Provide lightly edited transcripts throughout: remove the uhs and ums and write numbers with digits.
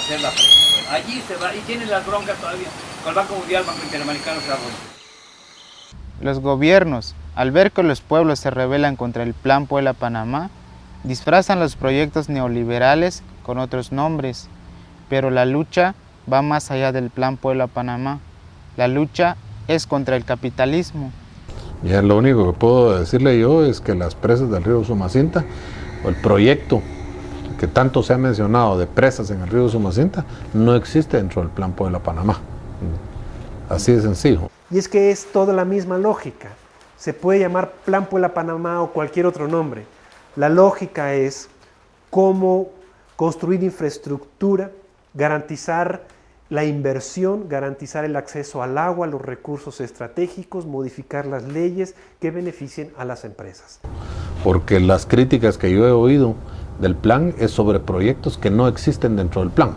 hacer la presa. Allí se va y tienen las broncas todavía. Con el Banco Mundial, Banco Interamericano se va a romper. Los gobiernos, al ver que los pueblos se rebelan contra el Plan Puebla-Panamá, disfrazan los proyectos neoliberales con otros nombres, pero la lucha va más allá del Plan Puebla-Panamá. La lucha es contra el capitalismo. Ya lo único que puedo decirle yo es que las presas del río Usumacinta, o el proyecto que tanto se ha mencionado de presas en el río Usumacinta, no existe dentro del Plan Puebla-Panamá. Así de sencillo. Y es que es toda la misma lógica. Se puede llamar Plan Puebla-Panamá o cualquier otro nombre. La lógica es cómo construir infraestructura, garantizar la inversión, garantizar el acceso al agua, los recursos estratégicos, modificar las leyes que beneficien a las empresas. Porque las críticas que yo he oído del plan es sobre proyectos que no existen dentro del plan.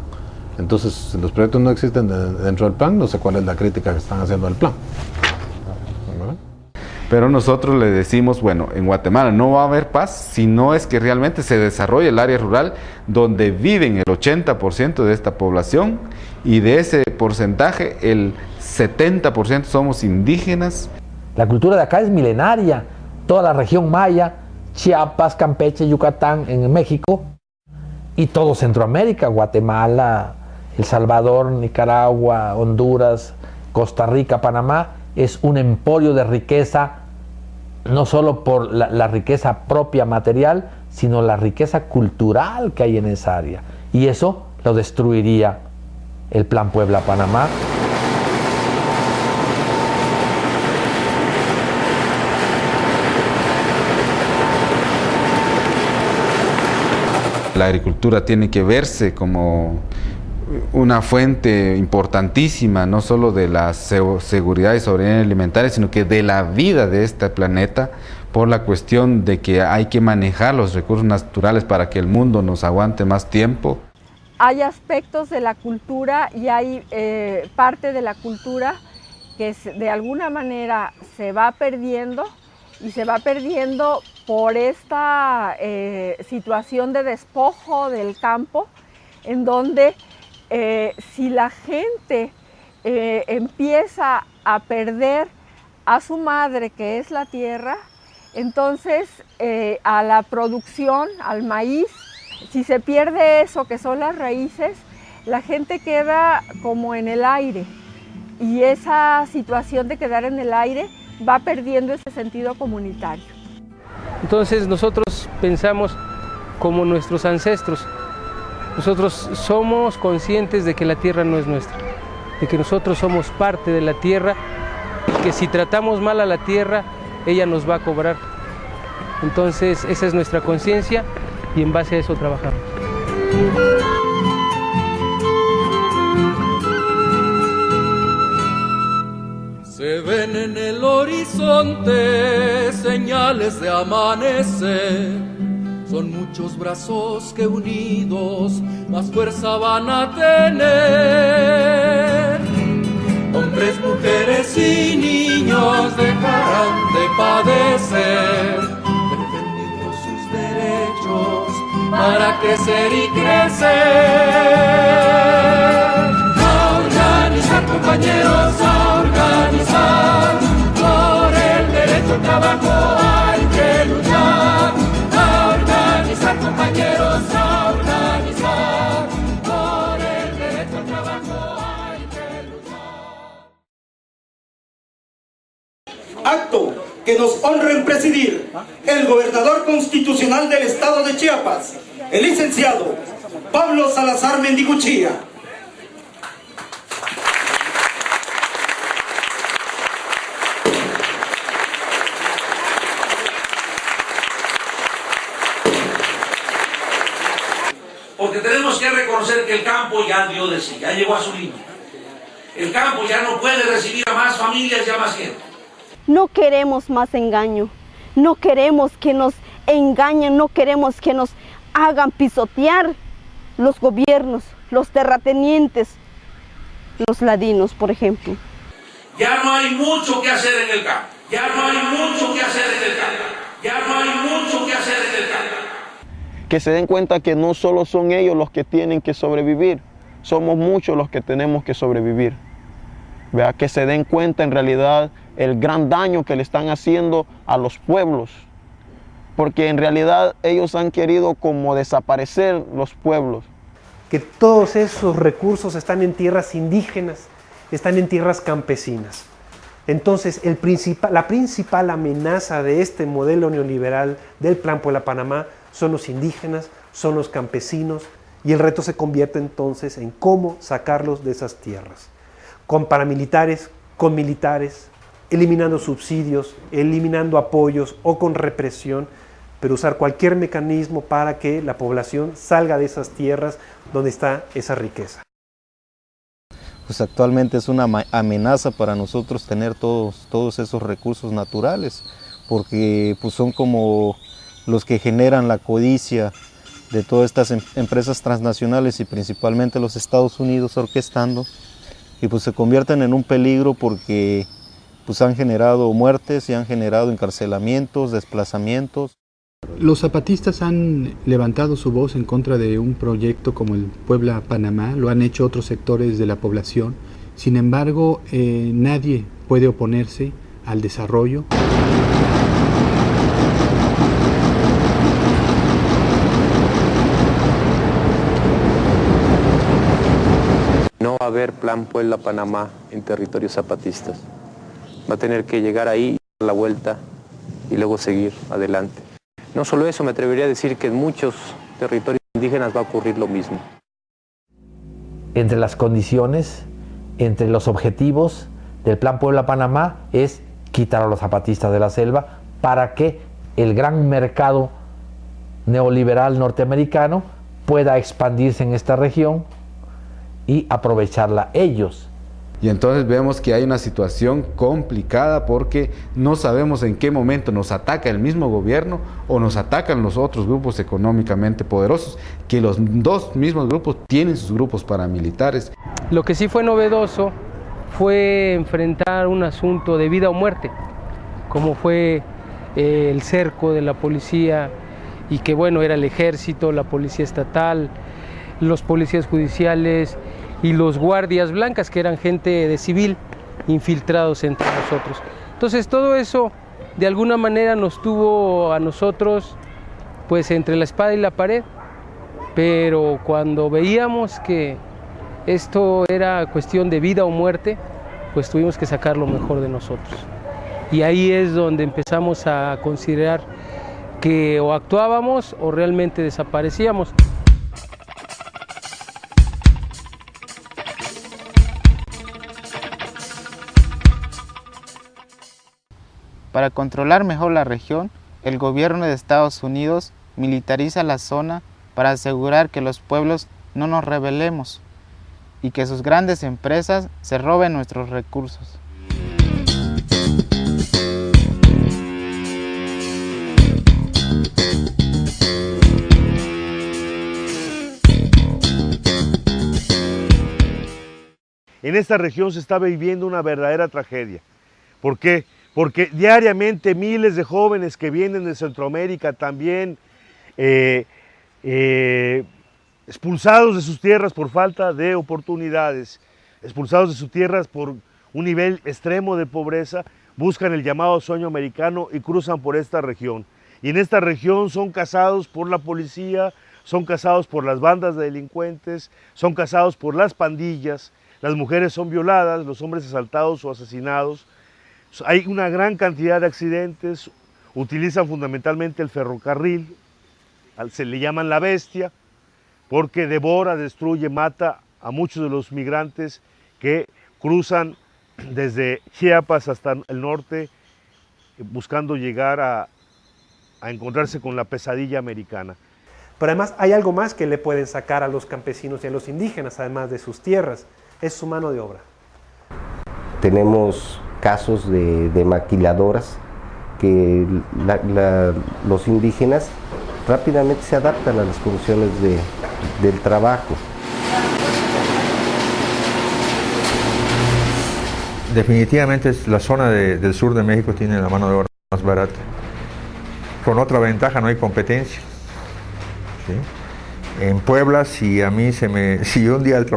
Entonces, si los proyectos no existen dentro del plan, no sé cuál es la crítica que están haciendo al plan. ¿Verdad? Pero nosotros le decimos, bueno, en Guatemala no va a haber paz si no es que realmente se desarrolle el área rural donde viven el 80% de esta población, y de ese porcentaje el 70% somos indígenas. La cultura de acá es milenaria, toda la región maya, Chiapas, Campeche, Yucatán en México, y todo Centroamérica, Guatemala, El Salvador, Nicaragua, Honduras, Costa Rica, Panamá, es un emporio de riqueza, no solo por la riqueza propia material, sino la riqueza cultural que hay en esa área. Y eso lo destruiría el Plan Puebla-Panamá. La agricultura tiene que verse como una fuente importantísima, no solo de la seguridad y soberanía alimentaria, sino que de la vida de este planeta, por la cuestión de que hay que manejar los recursos naturales para que el mundo nos aguante más tiempo. Hay aspectos de la cultura y hay parte de la cultura que de alguna manera se va perdiendo, y se va perdiendo por esta situación de despojo del campo, en donde si la gente empieza a perder a su madre, que es la tierra, entonces a la producción, al maíz, si se pierde eso que son las raíces, la gente queda como en el aire, y esa situación de quedar en el aire va perdiendo ese sentido comunitario. Entonces nosotros pensamos como nuestros ancestros. Nosotros somos conscientes de que la tierra no es nuestra, de que nosotros somos parte de la tierra, y que si tratamos mal a la tierra, ella nos va a cobrar. Entonces esa es nuestra conciencia, y en base a eso trabajamos. Se ven en el horizonte señales de amanecer. Son muchos brazos que unidos más fuerza van a tener. Hombres, mujeres y niños dejarán de padecer, defendiendo sus derechos para crecer y crecer. A organizar, compañeros, a organizar. Por el derecho al trabajo hay que luchar. A organizar, compañeros, a organizar. Por el derecho al trabajo hay que luchar. Acto que nos honra en presidir el gobernador constitucional del estado de Chiapas, el licenciado Pablo Salazar Mendiguchía. Porque tenemos que reconocer que el campo ya dio de sí, ya llegó a su límite. El campo ya no puede recibir a más familias y a más gente. No queremos más engaño, no queremos que nos engañen, no queremos que nos hagan pisotear los gobiernos, los terratenientes, los ladinos, por ejemplo. Ya no hay mucho que hacer en el campo, ya no hay mucho que hacer en el campo, ya no hay mucho que hacer en el campo. Que se den cuenta que no solo son ellos los que tienen que sobrevivir, somos muchos los que tenemos que sobrevivir. ¿Vea? Que se den cuenta en realidad el gran daño que le están haciendo a los pueblos, porque en realidad ellos han querido como desaparecer los pueblos. Que todos esos recursos están en tierras indígenas, están en tierras campesinas. Entonces, la principal amenaza de este modelo neoliberal del Plan Puebla-Panamá son los indígenas, son los campesinos, y el reto se convierte entonces en cómo sacarlos de esas tierras. Con paramilitares, con militares, eliminando subsidios, eliminando apoyos o con represión, pero usar cualquier mecanismo para que la población salga de esas tierras donde está esa riqueza. Pues actualmente es una amenaza para nosotros tener todos esos recursos naturales, porque pues son como los que generan la codicia de todas estas empresas transnacionales y principalmente los Estados Unidos orquestando, y pues se convierten en un peligro porque pues han generado muertes y han generado encarcelamientos, desplazamientos. Los zapatistas han levantado su voz en contra de un proyecto como el Puebla-Panamá, lo han hecho otros sectores de la población. Sin embargo, nadie puede oponerse al desarrollo. No va a haber plan Puebla-Panamá en territorios zapatistas. Va a tener que llegar ahí, dar la vuelta y luego seguir adelante. No solo eso, me atrevería a decir que en muchos territorios indígenas va a ocurrir lo mismo. Entre las condiciones, entre los objetivos del Plan Puebla-Panamá es quitar a los zapatistas de la selva para que el gran mercado neoliberal norteamericano pueda expandirse en esta región y aprovecharla ellos. Y entonces vemos que hay una situación complicada porque no sabemos en qué momento nos ataca el mismo gobierno o nos atacan los otros grupos económicamente poderosos, que los dos mismos grupos tienen sus grupos paramilitares. Lo que sí fue novedoso fue enfrentar un asunto de vida o muerte, como fue el cerco de la policía, y que bueno, era el ejército, la policía estatal, los policías judiciales y los guardias blancas, que eran gente de civil infiltrados entre nosotros. Entonces todo eso de alguna manera nos tuvo a nosotros pues entre la espada y la pared, pero cuando veíamos que esto era cuestión de vida o muerte, pues tuvimos que sacar lo mejor de nosotros. Y ahí es donde empezamos a considerar que o actuábamos o realmente desaparecíamos. Para controlar mejor la región, el gobierno de Estados Unidos militariza la zona para asegurar que los pueblos no nos rebelemos y que sus grandes empresas se roben nuestros recursos. En esta región se está viviendo una verdadera tragedia. ¿Por qué? Porque diariamente miles de jóvenes que vienen de Centroamérica también expulsados de sus tierras por falta de oportunidades, expulsados de sus tierras por un nivel extremo de pobreza, buscan el llamado sueño americano y cruzan por esta región. Y en esta región son cazados por la policía, son cazados por las bandas de delincuentes, son cazados por las pandillas, las mujeres son violadas, los hombres asaltados o asesinados. Hay una gran cantidad de accidentes, utilizan fundamentalmente el ferrocarril, se le llaman la bestia, porque devora, destruye, mata a muchos de los migrantes que cruzan desde Chiapas hasta el norte, buscando llegar a encontrarse con la pesadilla americana. Pero además hay algo más que le pueden sacar a los campesinos y a los indígenas, además de sus tierras, es su mano de obra. Tenemos casos de maquiladoras que los indígenas rápidamente se adaptan a las condiciones del trabajo. Definitivamente la zona del sur de México tiene la mano de obra más barata. Con otra ventaja, no hay competencia. ¿Sí? En Puebla, si yo un día al trabajo